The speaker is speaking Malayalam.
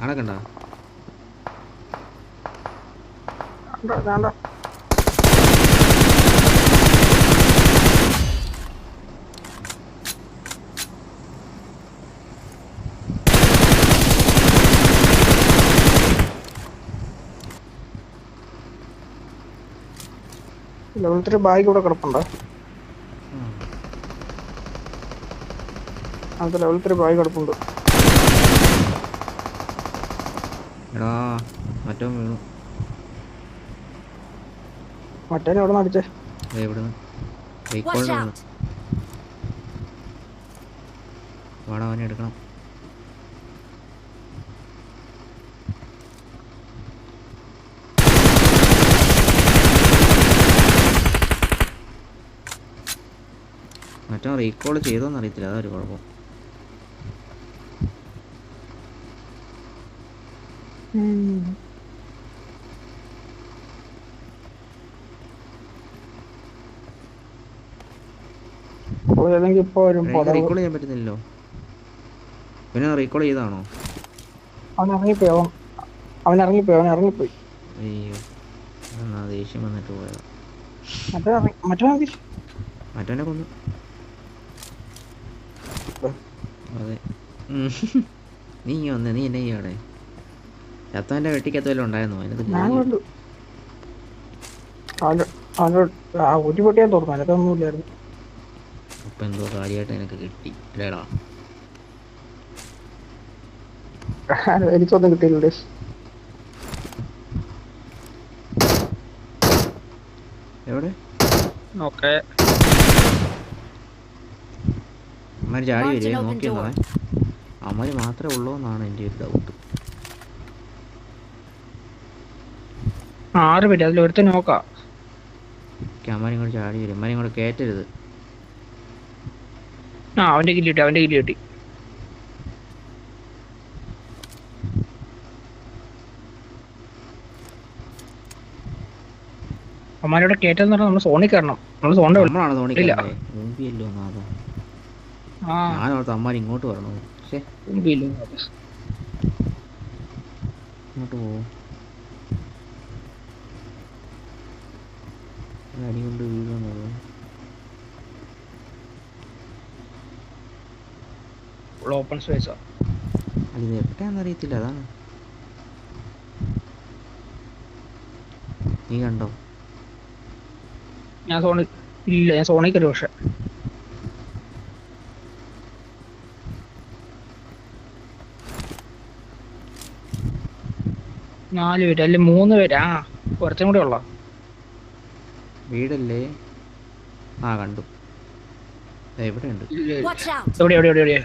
ആളൊക്കെണ്ടോ? ലെവൽ 3 ബാഗ് ഇവിടെ കിടപ്പുണ്ടോ? അത് ലെവൽ 3 ബാഗ് കിടപ്പുണ്ട്. എടാ മറ്റോ വീണു. മറ്റേ എവിടെ നിന്ന് അടിച്ചേ? ഇവിടുന്ന് റീകോളിന് വന്നു. വാടാ അവനെ എടുക്കണം. മറ്റോ റീകോൾ ചെയ്തോന്ന് അറിയത്തില്ല, അതൊരു കുഴപ്പം. റീകോൾ ചെയ്യാൻ പറ്റുന്നില്ലല്ലോ. പിന്നെ റീകോൾ ചെയ്താണോ? അവൻ ഇറങ്ങിപ്പോയി. അയ്യോ, എന്നാ ദേഷ്യം വന്നിട്ട് പോയതാ. മറ്റവനെ കൊന്നു. അതെ. നീ വന്നേ, നീ എന്നെ അവിടെ ചത്തവൻ്റെ വെട്ടിക്കത്ത് വല്ലതും ഉണ്ടായിരുന്നോ? ഒരു പൊട്ടിയാൻ തോന്നുന്നു, അതിനകത്തൊന്നുമില്ലായിരുന്നു. അപ്പം എന്തോ കാര്യമായിട്ട് എനിക്ക് കിട്ടി അല്ലേടാ? എനിക്കൊന്നും കിട്ടിയില്ലേ. എവിടെ ഓക്കെ അമ്മ ചാടി വരിക നോക്കിയെന്നേ. അമ്മ മാത്രമേ ഉള്ളൂ എന്നാണ് എൻ്റെ ഒരു ഡൗട്ട്. 6 പേര് അതിൽ ഒരുത്ത നോക്കാം. അമ്മ ഇങ്ങോട്ട് ചാടി വരും. അമ്മ ഇങ്ങോട്ട് കയറ്റരുത്. അവന്റെ കില്ല് കിട്ടി. അമ്മാരോടെ കയറ്റെന്ന് പറഞ്ഞാൽ നമ്മൾ സോണിൽ കയറണം. നമ്മളാണ് തോന്നിക്കില്ല. ഞാനോർത്ത് അമ്മ ഇങ്ങോട്ട് വരണോ. ഇങ്ങോട്ട് പോവും. അടി കൊണ്ട് വീഴുന്നത് ഓപ്പൺ സ്പേസാ. അത് എവിടെയാണെന്ന് അറിയത്തില്ല, അതാണ്. നീ കണ്ടോ? ഞാൻ സോണിൽ കയറി. പക്ഷെ 4 പേര് അല്ലെ 3 പേര്. കുറച്ചും കൂടെ ഉള്ള വീടല്ലേ? കണ്ടു. എവിടെയുണ്ട്? എവിടെയാ?